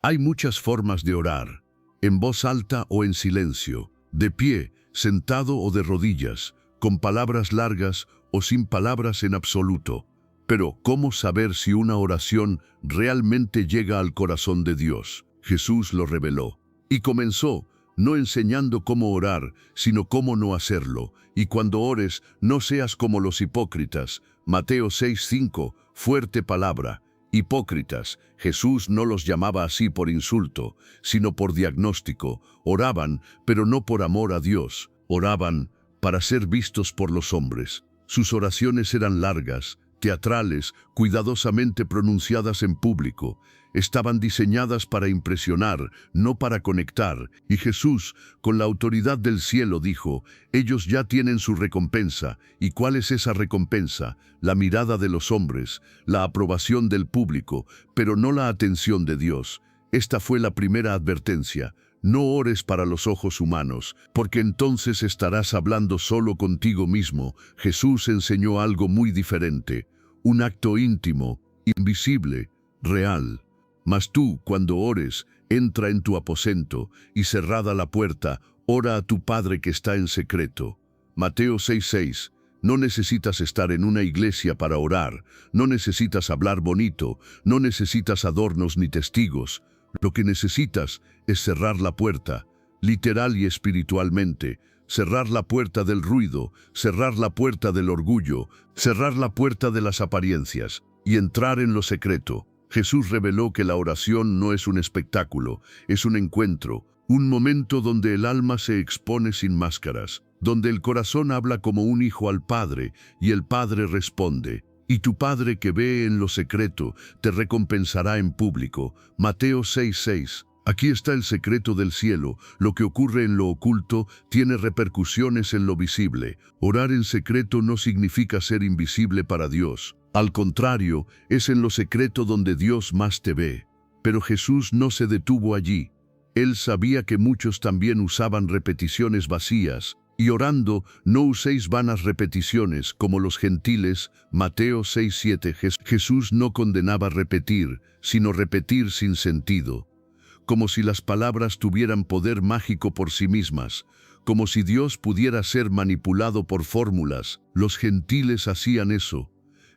Hay muchas formas de orar, en voz alta o en silencio, de pie, sentado o de rodillas, con palabras largas o sin palabras en absoluto. Pero, ¿cómo saber si una oración realmente llega al corazón de Dios? Jesús lo reveló. Y comenzó, no enseñando cómo orar, sino cómo no hacerlo. Y cuando ores, no seas como los hipócritas. Mateo 6:5, fuerte palabra. Hipócritas, Jesús no los llamaba así por insulto, sino por diagnóstico. Oraban, pero no por amor a Dios. Oraban para ser vistos por los hombres. Sus oraciones eran largas, teatrales, cuidadosamente pronunciadas en público. Estaban diseñadas para impresionar, no para conectar. Y Jesús, con la autoridad del cielo, dijo, ellos ya tienen su recompensa. ¿Y cuál es esa recompensa? La mirada de los hombres, la aprobación del público, pero no la atención de Dios. Esta fue la primera advertencia. No ores para los ojos humanos, porque entonces estarás hablando solo contigo mismo. Jesús enseñó algo muy diferente, un acto íntimo, invisible, real. Mas tú, cuando ores, entra en tu aposento y cerrada la puerta, ora a tu Padre que está en secreto. Mateo 6:6. No necesitas estar en una iglesia para orar, no necesitas hablar bonito, no necesitas adornos ni testigos. Lo que necesitas es cerrar la puerta, literal y espiritualmente, cerrar la puerta del ruido, cerrar la puerta del orgullo, cerrar la puerta de las apariencias y entrar en lo secreto. Jesús reveló que la oración no es un espectáculo, es un encuentro, un momento donde el alma se expone sin máscaras, donde el corazón habla como un hijo al Padre y el Padre responde. Y tu Padre que ve en lo secreto te recompensará en público. Mateo 6:6. Aquí está el secreto del cielo. Lo que ocurre en lo oculto tiene repercusiones en lo visible. Orar en secreto no significa ser invisible para Dios. Al contrario, es en lo secreto donde Dios más te ve. Pero Jesús no se detuvo allí. Él sabía que muchos también usaban repeticiones vacías. Y orando, no uséis vanas repeticiones, como los gentiles. Mateo 6:7. Jesús no condenaba repetir, sino repetir sin sentido. Como si las palabras tuvieran poder mágico por sí mismas, como si Dios pudiera ser manipulado por fórmulas. Los gentiles hacían eso.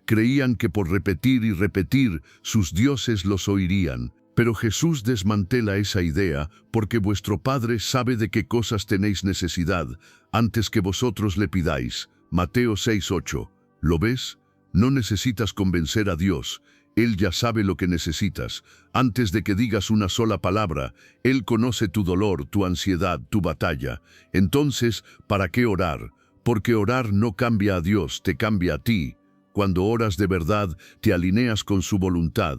Creían que por repetir y repetir, sus dioses los oirían. Pero Jesús desmantela esa idea, porque vuestro Padre sabe de qué cosas tenéis necesidad, antes que vosotros le pidáis. Mateo 6:8. ¿Lo ves? No necesitas convencer a Dios. Él ya sabe lo que necesitas. Antes de que digas una sola palabra, Él conoce tu dolor, tu ansiedad, tu batalla. Entonces, ¿para qué orar? Porque orar no cambia a Dios, te cambia a ti. Cuando oras de verdad, te alineas con su voluntad.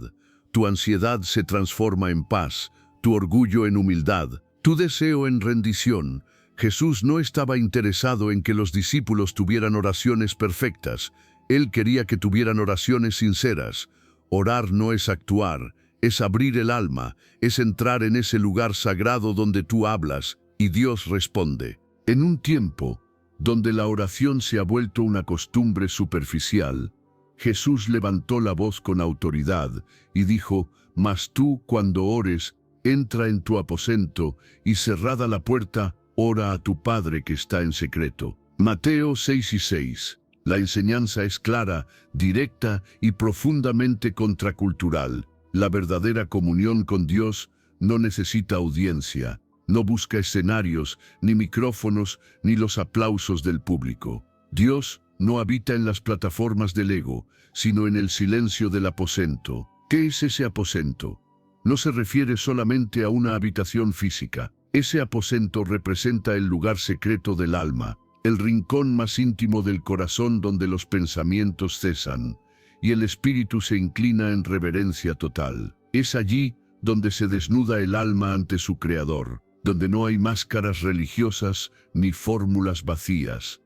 Tu ansiedad se transforma en paz, tu orgullo en humildad, tu deseo en rendición. Jesús no estaba interesado en que los discípulos tuvieran oraciones perfectas. Él quería que tuvieran oraciones sinceras. Orar no es actuar, es abrir el alma, es entrar en ese lugar sagrado donde tú hablas y Dios responde. En un tiempo donde la oración se ha vuelto una costumbre superficial, Jesús levantó la voz con autoridad y dijo, mas tú, cuando ores, entra en tu aposento y cerrada la puerta, ora a tu Padre que está en secreto. Mateo 6:6. La enseñanza es clara, directa y profundamente contracultural. La verdadera comunión con Dios no necesita audiencia, no busca escenarios, ni micrófonos, ni los aplausos del público. Dios no habita en las plataformas del ego, sino en el silencio del aposento. ¿Qué es ese aposento? No se refiere solamente a una habitación física. Ese aposento representa el lugar secreto del alma, el rincón más íntimo del corazón donde los pensamientos cesan y el espíritu se inclina en reverencia total. Es allí donde se desnuda el alma ante su Creador, donde no hay máscaras religiosas ni fórmulas vacías.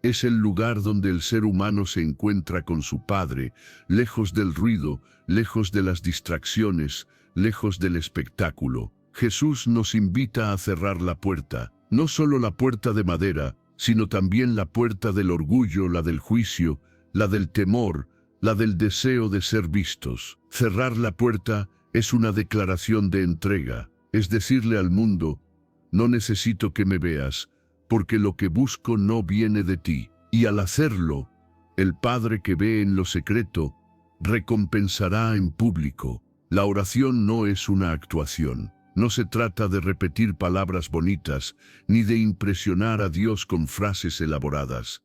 Es el lugar donde el ser humano se encuentra con su Padre, lejos del ruido, lejos de las distracciones, lejos del espectáculo. Jesús nos invita a cerrar la puerta, no solo la puerta de madera, sino también la puerta del orgullo, la del juicio, la del temor, la del deseo de ser vistos. Cerrar la puerta Es una declaración de entrega, es decirle al mundo, no necesito que me veas, porque lo que busco no viene de ti. Y al hacerlo, el Padre que ve en lo secreto, recompensará en público. La oración no es una actuación. No se trata de repetir palabras bonitas, ni de impresionar a Dios con frases elaboradas.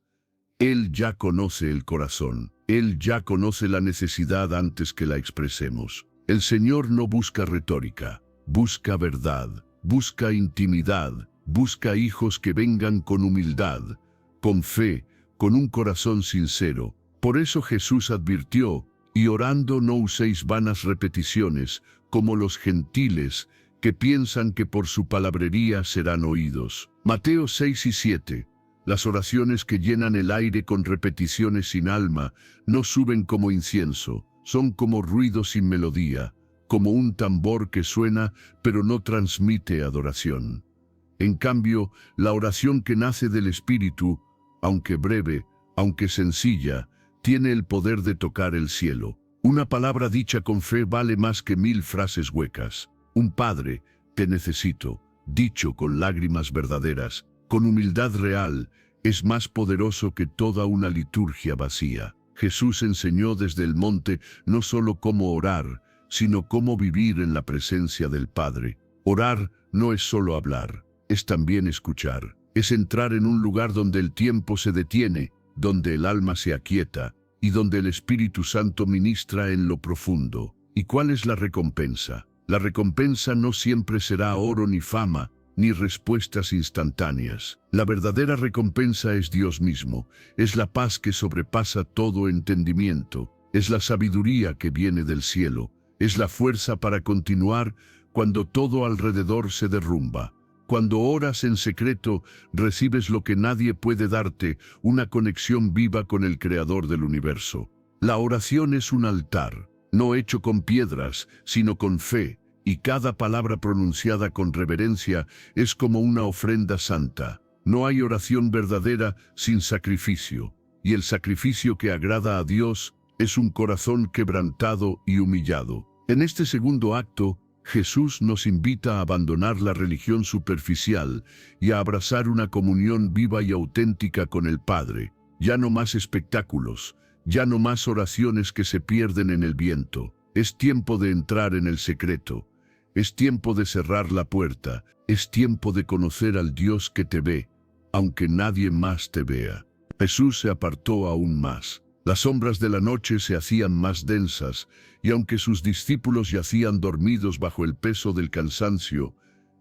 Él ya conoce el corazón. Él ya conoce la necesidad antes que la expresemos. El Señor no busca retórica, busca verdad, busca intimidad, busca hijos que vengan con humildad, con fe, con un corazón sincero. Por eso Jesús advirtió, y orando no uséis vanas repeticiones, como los gentiles, que piensan que por su palabrería serán oídos. Mateo 6 y 7. Las oraciones que llenan el aire con repeticiones sin alma, no suben como incienso, son como ruido sin melodía, como un tambor que suena pero no transmite adoración. En cambio, la oración que nace del Espíritu, aunque breve, aunque sencilla, tiene el poder de tocar el cielo. Una palabra dicha con fe vale más que 1000 frases huecas. Un Padre, te necesito, dicho con lágrimas verdaderas, con humildad real, es más poderoso que toda una liturgia vacía. Jesús enseñó desde el monte no solo cómo orar, sino cómo vivir en la presencia del Padre. Orar no es solo hablar, es también escuchar. Es entrar en un lugar donde el tiempo se detiene, donde el alma se aquieta y donde el Espíritu Santo ministra en lo profundo. ¿Y cuál es la recompensa? La recompensa no siempre será oro ni fama, ni respuestas instantáneas. La verdadera recompensa es Dios mismo, es la paz que sobrepasa todo entendimiento, es la sabiduría que viene del cielo, es la fuerza para continuar cuando todo alrededor se derrumba. Cuando oras en secreto, recibes lo que nadie puede darte, una conexión viva con el Creador del universo. La oración es un altar, no hecho con piedras, sino con fe, y cada palabra pronunciada con reverencia es como una ofrenda santa. No hay oración verdadera sin sacrificio, y el sacrificio que agrada a Dios es un corazón quebrantado y humillado. En este segundo acto, Jesús nos invita a abandonar la religión superficial y a abrazar una comunión viva y auténtica con el Padre. Ya no más espectáculos, ya no más oraciones que se pierden en el viento. Es tiempo de entrar en el secreto. Es tiempo de cerrar la puerta. Es tiempo de conocer al Dios que te ve, aunque nadie más te vea. Jesús se apartó aún más. Las sombras de la noche se hacían más densas, y aunque sus discípulos yacían dormidos bajo el peso del cansancio,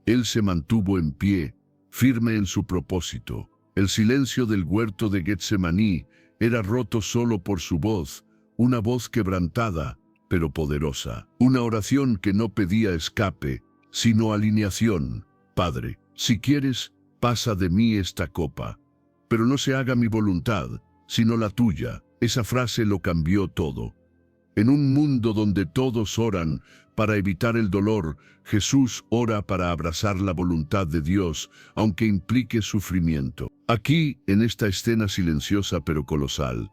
Él se mantuvo en pie, firme en su propósito. El silencio del huerto de Getsemaní era roto solo por su voz, una voz quebrantada, pero poderosa. Una oración que no pedía escape, sino alineación. Padre, si quieres, pasa de mí esta copa, pero no se haga mi voluntad, sino la tuya. Esa frase lo cambió todo. En un mundo donde todos oran para evitar el dolor, Jesús ora para abrazar la voluntad de Dios, aunque implique sufrimiento. Aquí, en esta escena silenciosa pero colosal,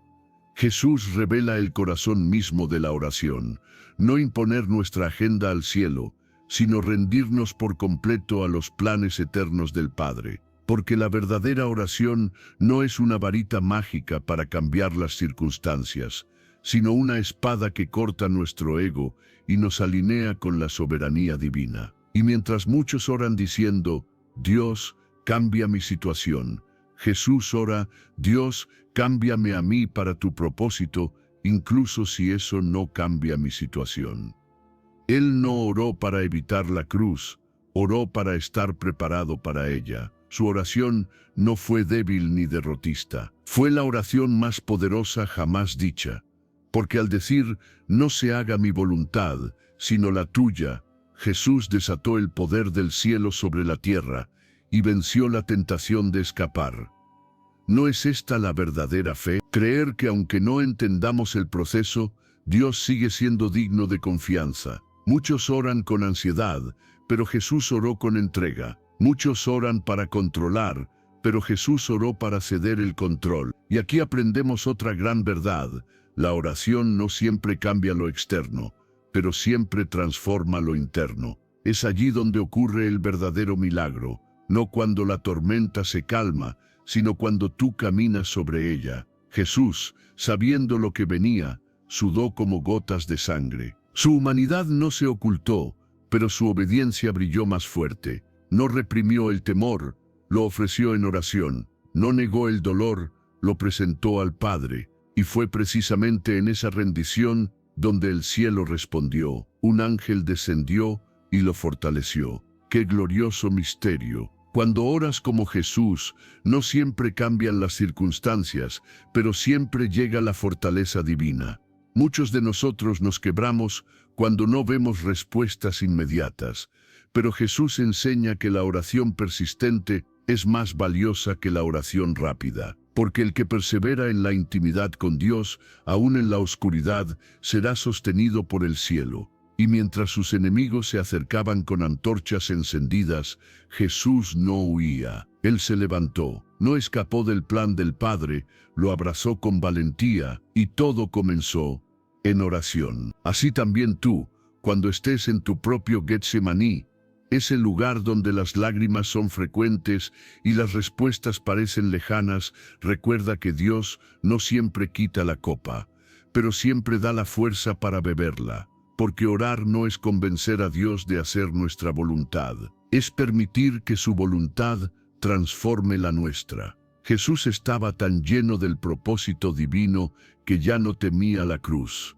Jesús revela el corazón mismo de la oración, no imponer nuestra agenda al cielo, sino rendirnos por completo a los planes eternos del Padre. Porque la verdadera oración no es una varita mágica para cambiar las circunstancias, sino una espada que corta nuestro ego y nos alinea con la soberanía divina. Y mientras muchos oran diciendo, Dios, cambia mi situación, Jesús ora, Dios, cámbiame a mí para tu propósito, incluso si eso no cambia mi situación. Él no oró para evitar la cruz, oró para estar preparado para ella. Su oración no fue débil ni derrotista. Fue la oración más poderosa jamás dicha. Porque al decir, no se haga mi voluntad, sino la tuya, Jesús desató el poder del cielo sobre la tierra y venció la tentación de escapar. ¿No es esta la verdadera fe? Creer que aunque no entendamos el proceso, Dios sigue siendo digno de confianza. Muchos oran con ansiedad, pero Jesús oró con entrega. Muchos oran para controlar, pero Jesús oró para ceder el control. Y aquí aprendemos otra gran verdad. La oración no siempre cambia lo externo, pero siempre transforma lo interno. Es allí donde ocurre el verdadero milagro, no cuando la tormenta se calma, sino cuando tú caminas sobre ella. Jesús, sabiendo lo que venía, sudó como gotas de sangre. Su humanidad no se ocultó, pero su obediencia brilló más fuerte. No reprimió el temor, lo ofreció en oración. No negó el dolor, lo presentó al Padre. Y fue precisamente en esa rendición donde el cielo respondió. Un ángel descendió y lo fortaleció. ¡Qué glorioso misterio! Cuando oras como Jesús, no siempre cambian las circunstancias, pero siempre llega la fortaleza divina. Muchos de nosotros nos quebramos cuando no vemos respuestas inmediatas, pero Jesús enseña que la oración persistente es más valiosa que la oración rápida, porque el que persevera en la intimidad con Dios, aún en la oscuridad, será sostenido por el cielo. Y mientras sus enemigos se acercaban con antorchas encendidas, Jesús no huía. Él se levantó, no escapó del plan del Padre, lo abrazó con valentía, y todo comenzó en oración. Así también tú, cuando estés en tu propio Getsemaní, ese lugar donde las lágrimas son frecuentes y las respuestas parecen lejanas, recuerda que Dios no siempre quita la copa, pero siempre da la fuerza para beberla. Porque orar no es convencer a Dios de hacer nuestra voluntad, es permitir que su voluntad transforme la nuestra. Jesús estaba tan lleno del propósito divino que ya no temía la cruz.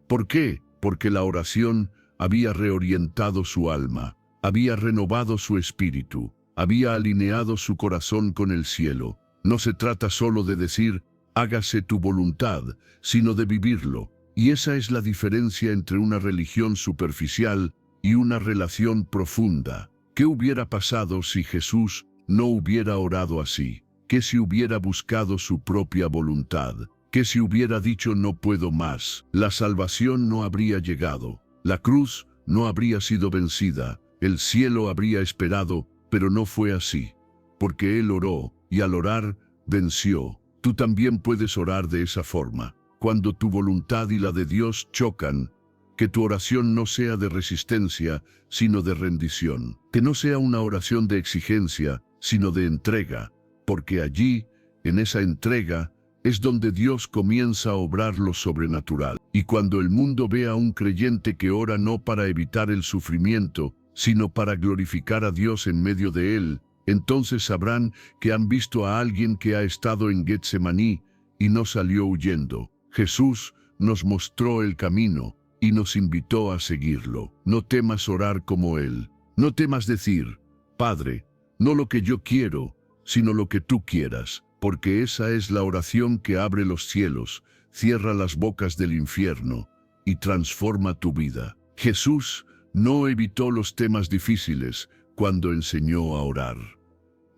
¿Por qué? Porque la oración había reorientado su alma, había renovado su espíritu, había alineado su corazón con el cielo. No se trata solo de decir, hágase tu voluntad, sino de vivirlo. Y esa es la diferencia entre una religión superficial y una relación profunda. ¿Qué hubiera pasado si Jesús no hubiera orado así? ¿Qué si hubiera buscado su propia voluntad? ¿Qué si hubiera dicho no puedo más? La salvación no habría llegado. La cruz no habría sido vencida. El cielo habría esperado, pero no fue así. Porque Él oró, y al orar, venció. Tú también puedes orar de esa forma. Cuando tu voluntad y la de Dios chocan, que tu oración no sea de resistencia, sino de rendición. Que no sea una oración de exigencia, sino de entrega, porque allí, en esa entrega, es donde Dios comienza a obrar lo sobrenatural. Y cuando el mundo ve a un creyente que ora no para evitar el sufrimiento, sino para glorificar a Dios en medio de él, entonces sabrán que han visto a alguien que ha estado en Getsemaní y no salió huyendo. Jesús nos mostró el camino y nos invitó a seguirlo. No temas orar como Él. No temas decir, Padre, no lo que yo quiero, sino lo que tú quieras, porque esa es la oración que abre los cielos, cierra las bocas del infierno y transforma tu vida. Jesús no evitó los temas difíciles cuando enseñó a orar.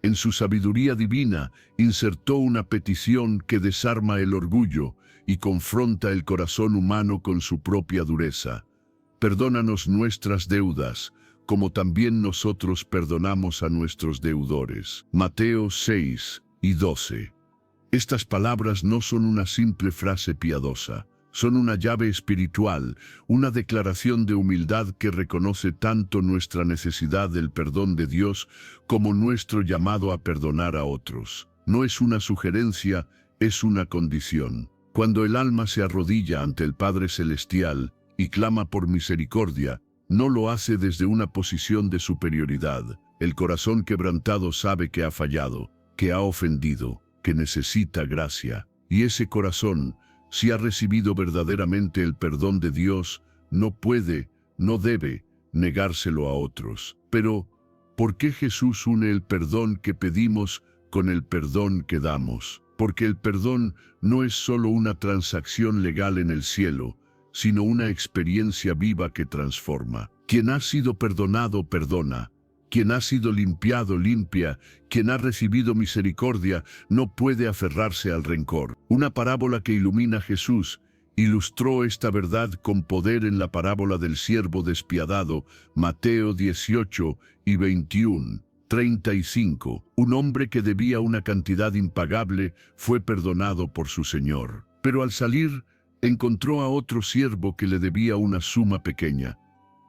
En su sabiduría divina insertó una petición que desarma el orgullo y confronta el corazón humano con su propia dureza. Perdónanos nuestras deudas, como también nosotros perdonamos a nuestros deudores. Mateo 6:12. Estas palabras no son una simple frase piadosa, son una llave espiritual, una declaración de humildad que reconoce tanto nuestra necesidad del perdón de Dios como nuestro llamado a perdonar a otros. No es una sugerencia, es una condición. Cuando el alma se arrodilla ante el Padre Celestial y clama por misericordia, no lo hace desde una posición de superioridad. El corazón quebrantado sabe que ha fallado, que ha ofendido, que necesita gracia. Y ese corazón, si ha recibido verdaderamente el perdón de Dios, no puede, no debe negárselo a otros. Pero, ¿por qué Jesús une el perdón que pedimos con el perdón que damos? Porque el perdón no es solo una transacción legal en el cielo, sino una experiencia viva que transforma. Quien ha sido perdonado, perdona. Quien ha sido limpiado, limpia. Quien ha recibido misericordia, no puede aferrarse al rencor. Una parábola que ilumina a Jesús ilustró esta verdad con poder en la parábola del siervo despiadado, Mateo 18:21. 35. Un hombre que debía una cantidad impagable fue perdonado por su señor. Pero al salir, encontró a otro siervo que le debía una suma pequeña,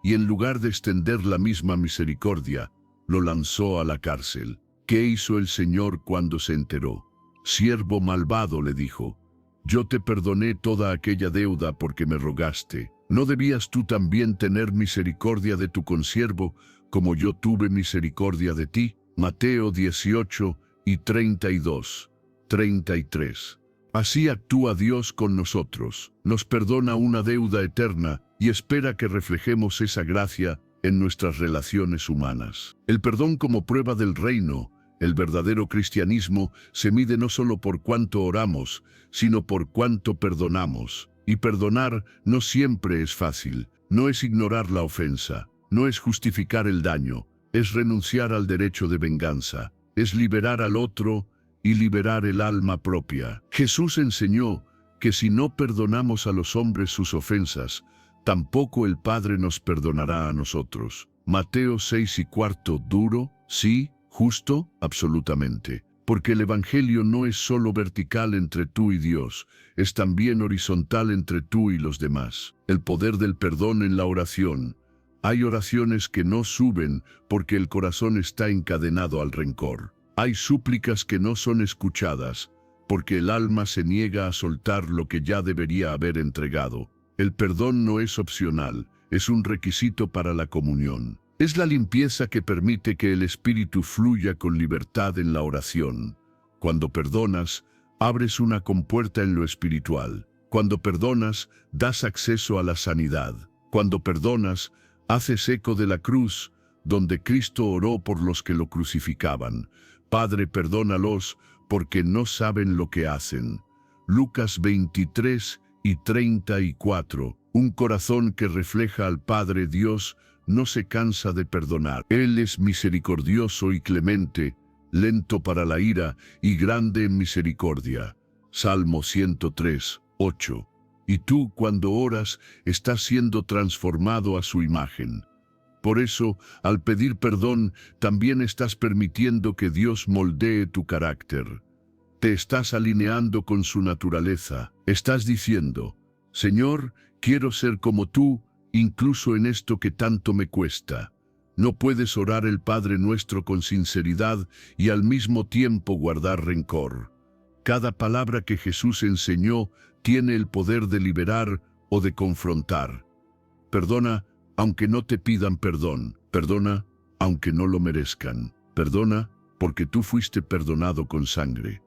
y en lugar de extender la misma misericordia, lo lanzó a la cárcel. ¿Qué hizo el Señor cuando se enteró? Siervo malvado, le dijo, yo te perdoné toda aquella deuda porque me rogaste. ¿No debías tú también tener misericordia de tu consiervo, como yo tuve misericordia de ti? Mateo 18 y 32, 33. Así actúa Dios con nosotros. Nos perdona una deuda eterna y espera que reflejemos esa gracia en nuestras relaciones humanas. El perdón como prueba del reino. El verdadero cristianismo se mide no solo por cuánto oramos, sino por cuánto perdonamos. Y perdonar no siempre es fácil. No es ignorar la ofensa, no es justificar el daño, es renunciar al derecho de venganza, es liberar al otro y liberar el alma propia. Jesús enseñó que si no perdonamos a los hombres sus ofensas, tampoco el Padre nos perdonará a nosotros. Mateo 6:4, duro, sí, justo, absolutamente. Porque el Evangelio no es solo vertical entre tú y Dios, es también horizontal entre tú y los demás. El poder del perdón en la oración. Hay oraciones que no suben porque el corazón está encadenado al rencor. Hay súplicas que no son escuchadas porque el alma se niega a soltar lo que ya debería haber entregado. El perdón no es opcional, es un requisito para la comunión. Es la limpieza que permite que el Espíritu fluya con libertad en la oración. Cuando perdonas, abres una compuerta en lo espiritual. Cuando perdonas, das acceso a la sanidad. Cuando perdonas, haces eco de la cruz, donde Cristo oró por los que lo crucificaban. Padre, perdónalos, porque no saben lo que hacen. Lucas 23 y 34. Un corazón que refleja al Padre Dios no se cansa de perdonar. Él es misericordioso y clemente, lento para la ira y grande en misericordia. Salmo 103, 8. Y tú, cuando oras, estás siendo transformado a su imagen. Por eso, al pedir perdón, también estás permitiendo que Dios moldee tu carácter. Te estás alineando con su naturaleza. Estás diciendo, Señor, quiero ser como tú, incluso en esto que tanto me cuesta. No puedes orar el Padre Nuestro con sinceridad y al mismo tiempo guardar rencor. Cada palabra que Jesús enseñó tiene el poder de liberar o de confrontar. Perdona, aunque no te pidan perdón. Perdona, aunque no lo merezcan. Perdona, porque tú fuiste perdonado con sangre.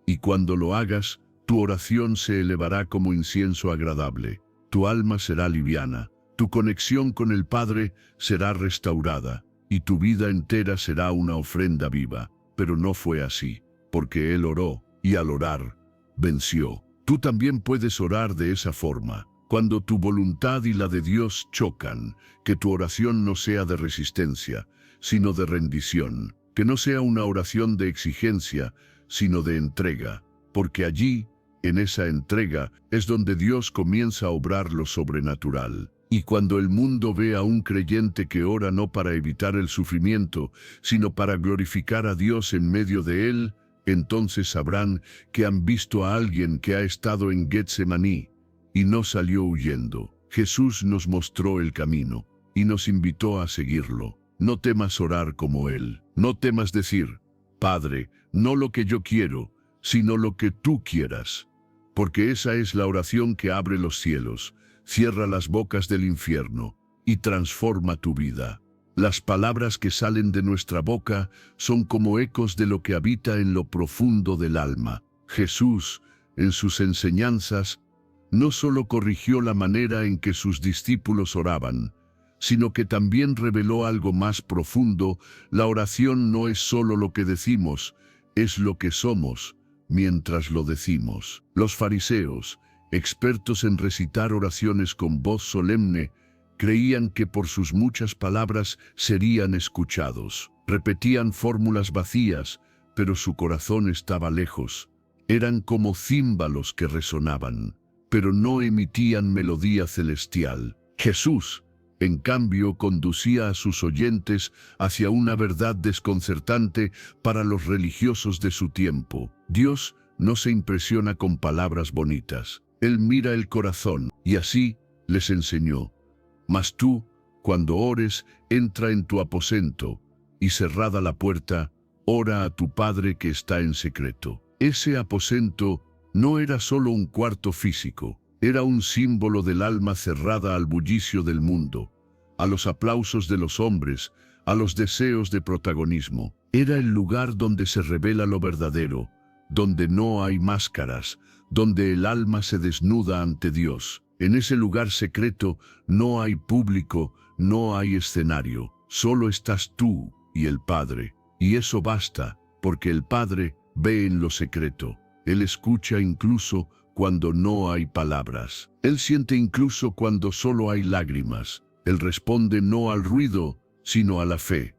Y cuando lo hagas, tu oración se elevará como incienso agradable. Tu alma será liviana. Tu conexión con el Padre será restaurada, y tu vida entera será una ofrenda viva. Pero no fue así, porque Él oró, y al orar, venció. Tú también puedes orar de esa forma. Cuando tu voluntad y la de Dios chocan, que tu oración no sea de resistencia, sino de rendición. Que no sea una oración de exigencia, sino de entrega. Porque allí, en esa entrega, es donde Dios comienza a obrar lo sobrenatural. Y cuando el mundo ve a un creyente que ora no para evitar el sufrimiento, sino para glorificar a Dios en medio de él, entonces sabrán que han visto a alguien que ha estado en Getsemaní y no salió huyendo. Jesús nos mostró el camino y nos invitó a seguirlo. No temas orar como Él. No temas decir, Padre, no lo que yo quiero, sino lo que tú quieras. Porque esa es la oración que abre los cielos, cierra las bocas del infierno y transforma tu vida. Las palabras que salen de nuestra boca son como ecos de lo que habita en lo profundo del alma. Jesús, en sus enseñanzas, no solo corrigió la manera en que sus discípulos oraban, sino que también reveló algo más profundo. La oración no es solo lo que decimos, es lo que somos mientras lo decimos. Los fariseos, expertos en recitar oraciones con voz solemne, creían que por sus muchas palabras serían escuchados. Repetían fórmulas vacías, pero su corazón estaba lejos. Eran como címbalos que resonaban, pero no emitían melodía celestial. Jesús, en cambio, conducía a sus oyentes hacia una verdad desconcertante para los religiosos de su tiempo. Dios no se impresiona con palabras bonitas. Él mira el corazón, y así les enseñó. Mas tú, cuando ores, entra en tu aposento, y cerrada la puerta, ora a tu Padre que está en secreto. Ese aposento no era solo un cuarto físico, era un símbolo del alma cerrada al bullicio del mundo, a los aplausos de los hombres, a los deseos de protagonismo. Era el lugar donde se revela lo verdadero, donde no hay máscaras, donde el alma se desnuda ante Dios. En ese lugar secreto no hay público, no hay escenario, solo estás tú y el Padre. Y eso basta, porque el Padre ve en lo secreto. Él escucha incluso cuando no hay palabras. Él siente incluso cuando solo hay lágrimas. Él responde no al ruido, sino a la fe.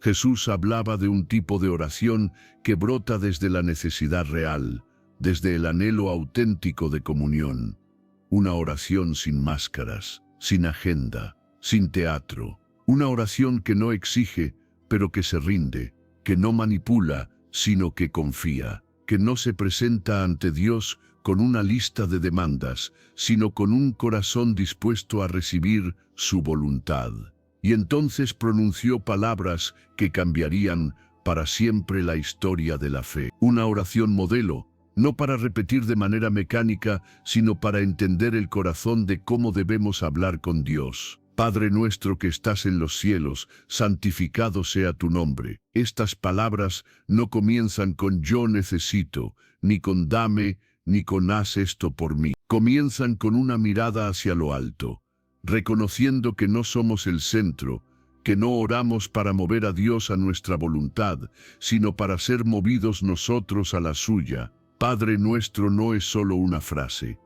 Jesús hablaba de un tipo de oración que brota desde la necesidad real, desde el anhelo auténtico de comunión. Una oración sin máscaras, sin agenda, sin teatro. Una oración que no exige, pero que se rinde, que no manipula, sino que confía, que no se presenta ante Dios con una lista de demandas, sino con un corazón dispuesto a recibir su voluntad. Y entonces pronunció palabras que cambiarían para siempre la historia de la fe. Una oración modelo, no para repetir de manera mecánica, sino para entender el corazón de cómo debemos hablar con Dios. Padre nuestro que estás en los cielos, santificado sea tu nombre. Estas palabras no comienzan con yo necesito, ni con dame, ni con haz esto por mí. Comienzan con una mirada hacia lo alto, reconociendo que no somos el centro, que no oramos para mover a Dios a nuestra voluntad, sino para ser movidos nosotros a la suya. Padre nuestro no es solo una frase,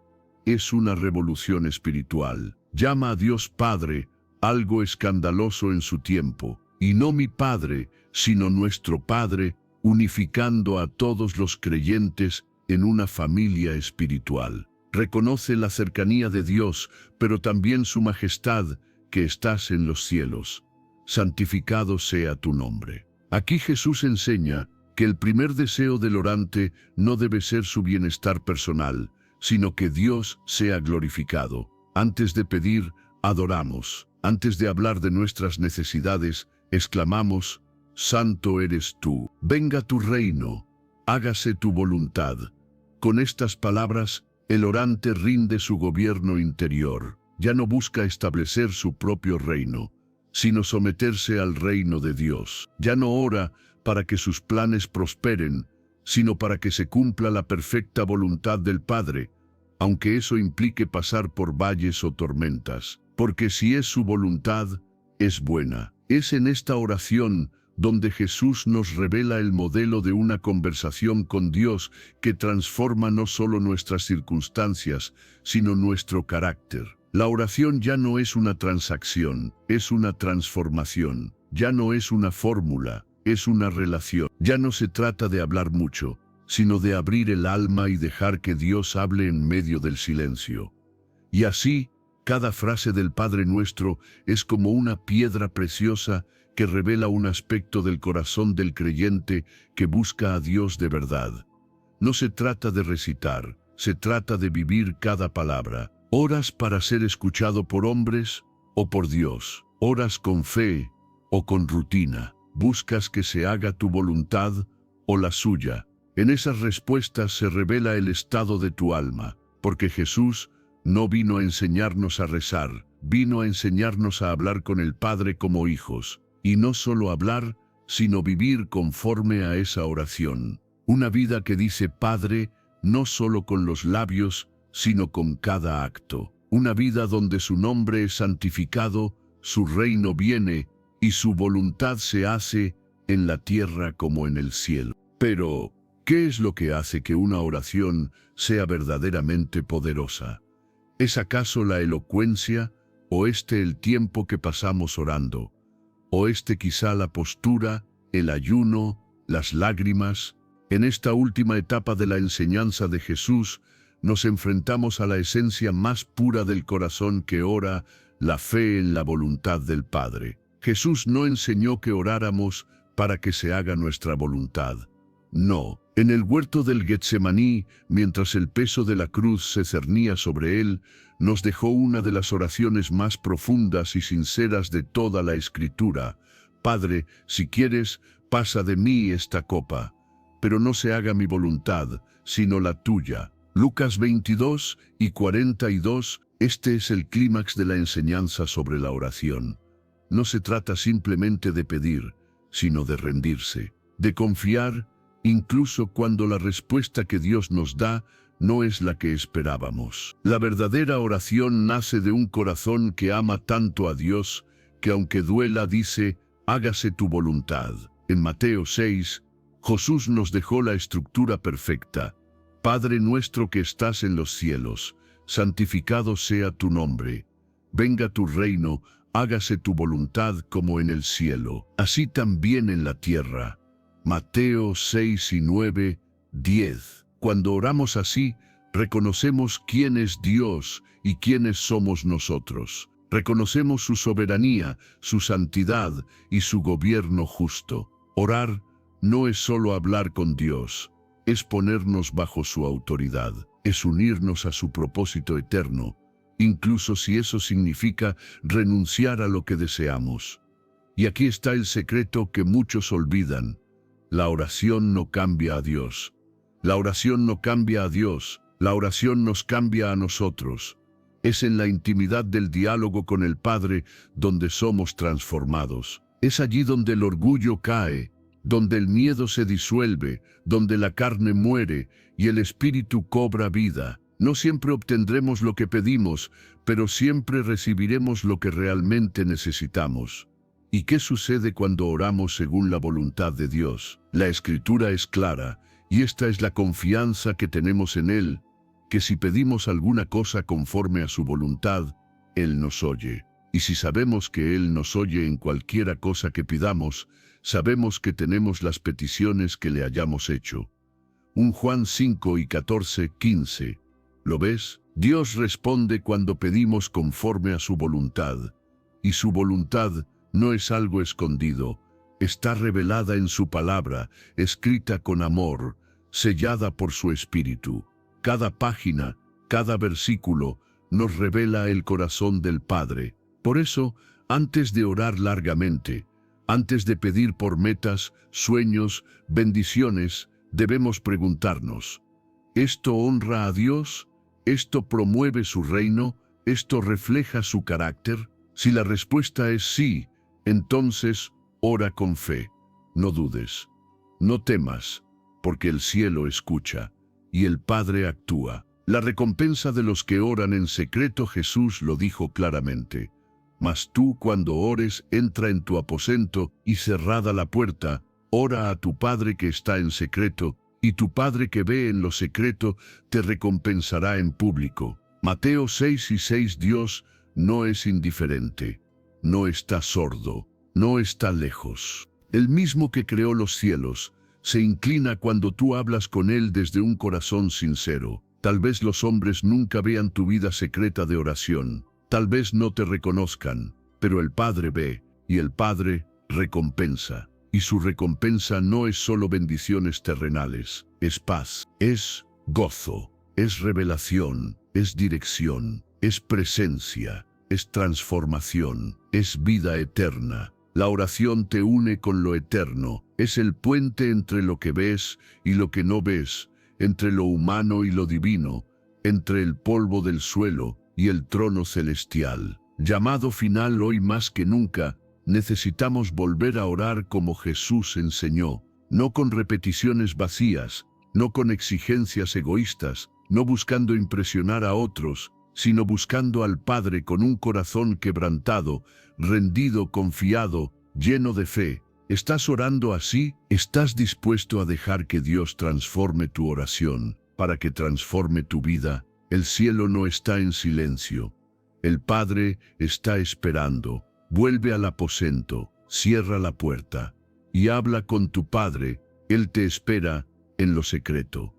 es una revolución espiritual. Llama a Dios Padre, algo escandaloso en su tiempo, y no mi Padre, sino nuestro Padre, unificando a todos los creyentes en una familia espiritual. Reconoce la cercanía de Dios, pero también su majestad, que estás en los cielos. Santificado sea tu nombre. Aquí Jesús enseña que el primer deseo del orante no debe ser su bienestar personal, sino que Dios sea glorificado. Antes de pedir, adoramos. Antes de hablar de nuestras necesidades, exclamamos, Santo eres tú. Venga tu reino, hágase tu voluntad. Con estas palabras, el orante rinde su gobierno interior. Ya no busca establecer su propio reino, sino someterse al reino de Dios. Ya no ora para que sus planes prosperen, sino para que se cumpla la perfecta voluntad del Padre, aunque eso implique pasar por valles o tormentas. Porque si es su voluntad, es buena. Es en esta oración donde Jesús nos revela el modelo de una conversación con Dios que transforma no solo nuestras circunstancias, sino nuestro carácter. La oración ya no es una transacción, es una transformación. Ya no es una fórmula, es una relación. Ya no se trata de hablar mucho, sino de abrir el alma y dejar que Dios hable en medio del silencio. Y así, cada frase del Padre Nuestro es como una piedra preciosa que revela un aspecto del corazón del creyente que busca a Dios de verdad. No se trata de recitar, se trata de vivir cada palabra. ¿Oras para ser escuchado por hombres o por Dios? ¿Oras con fe o con rutina? ¿Buscas que se haga tu voluntad o la suya? En esas respuestas se revela el estado de tu alma, porque Jesús no vino a enseñarnos a rezar, vino a enseñarnos a hablar con el Padre como hijos. Y no solo hablar, sino vivir conforme a esa oración. Una vida que dice Padre, no solo con los labios, sino con cada acto. Una vida donde su nombre es santificado, su reino viene, y su voluntad se hace en la tierra como en el cielo. Pero, ¿qué es lo que hace que una oración sea verdaderamente poderosa? ¿Es acaso la elocuencia, o el tiempo que pasamos orando? ¿O quizá la postura, el ayuno, las lágrimas? En esta última etapa de la enseñanza de Jesús, nos enfrentamos a la esencia más pura del corazón que ora, la fe en la voluntad del Padre. Jesús no enseñó que oráramos para que se haga nuestra voluntad. No, En el huerto del Getsemaní, mientras el peso de la cruz se cernía sobre él, nos dejó una de las oraciones más profundas y sinceras de toda la Escritura. Padre, si quieres, pasa de mí esta copa, pero no se haga mi voluntad, sino la tuya. Lucas 22 y 42, este es el clímax de la enseñanza sobre la oración. No se trata simplemente de pedir, sino de rendirse, de confiar, incluso cuando la respuesta que Dios nos da no es la que esperábamos. La verdadera oración nace de un corazón que ama tanto a Dios, que aunque duela dice, hágase tu voluntad. En Mateo 6, Jesús nos dejó la estructura perfecta. Padre nuestro que estás en los cielos, santificado sea tu nombre. Venga tu reino, hágase tu voluntad como en el cielo, así también en la tierra. Mateo 6 y 9, 10. Cuando oramos así, reconocemos quién es Dios y quiénes somos nosotros. Reconocemos su soberanía, su santidad y su gobierno justo. Orar no es solo hablar con Dios, es ponernos bajo su autoridad, es unirnos a su propósito eterno, incluso si eso significa renunciar a lo que deseamos. Y aquí está el secreto que muchos olvidan. La oración no cambia a Dios. La oración no cambia a Dios, la oración nos cambia a nosotros. Es en la intimidad del diálogo con el Padre donde somos transformados. Es allí donde el orgullo cae, donde el miedo se disuelve, donde la carne muere y el espíritu cobra vida. No siempre obtendremos lo que pedimos, pero siempre recibiremos lo que realmente necesitamos. ¿Y qué sucede cuando oramos según la voluntad de Dios? La Escritura es clara, y esta es la confianza que tenemos en Él, que si pedimos alguna cosa conforme a su voluntad, Él nos oye. Y si sabemos que Él nos oye en cualquiera cosa que pidamos, sabemos que tenemos las peticiones que le hayamos hecho. 1 Juan 5 y 14, 15. ¿Lo ves? Dios responde cuando pedimos conforme a su voluntad, y su voluntad no es algo escondido, está revelada en su palabra, escrita con amor, sellada por su Espíritu. Cada página, cada versículo, nos revela el corazón del Padre. Por eso, antes de orar largamente, antes de pedir por metas, sueños, bendiciones, debemos preguntarnos, ¿esto honra a Dios? ¿Esto promueve su reino? ¿Esto refleja su carácter? Si la respuesta es sí, entonces ora con fe. No dudes, no temas, porque el cielo escucha y el Padre actúa. La recompensa de los que oran en secreto, Jesús lo dijo claramente. Mas tú cuando ores, entra en tu aposento y cerrada la puerta, ora a tu Padre que está en secreto, y tu Padre que ve en lo secreto te recompensará en público. Mateo 6 y 6. Dios no es indiferente, no está sordo, no está lejos. El mismo que creó los cielos se inclina cuando tú hablas con Él desde un corazón sincero. Tal vez los hombres nunca vean tu vida secreta de oración. Tal vez no te reconozcan, pero el Padre ve, y el Padre recompensa. Y su recompensa no es solo bendiciones terrenales, es paz, es gozo, es revelación, es dirección, es presencia, es transformación, es vida eterna. La oración te une con lo eterno, es el puente entre lo que ves y lo que no ves, entre lo humano y lo divino, entre el polvo del suelo y el trono celestial. Llamado final hoy más que nunca, necesitamos volver a orar como Jesús enseñó, no con repeticiones vacías, no con exigencias egoístas, no buscando impresionar a otros, sino buscando al Padre con un corazón quebrantado, rendido, confiado, lleno de fe. ¿Estás orando así? ¿Estás dispuesto a dejar que Dios transforme tu oración para que transforme tu vida? El cielo no está en silencio. El Padre está esperando. Vuelve al aposento, cierra la puerta y habla con tu Padre. Él te espera en lo secreto.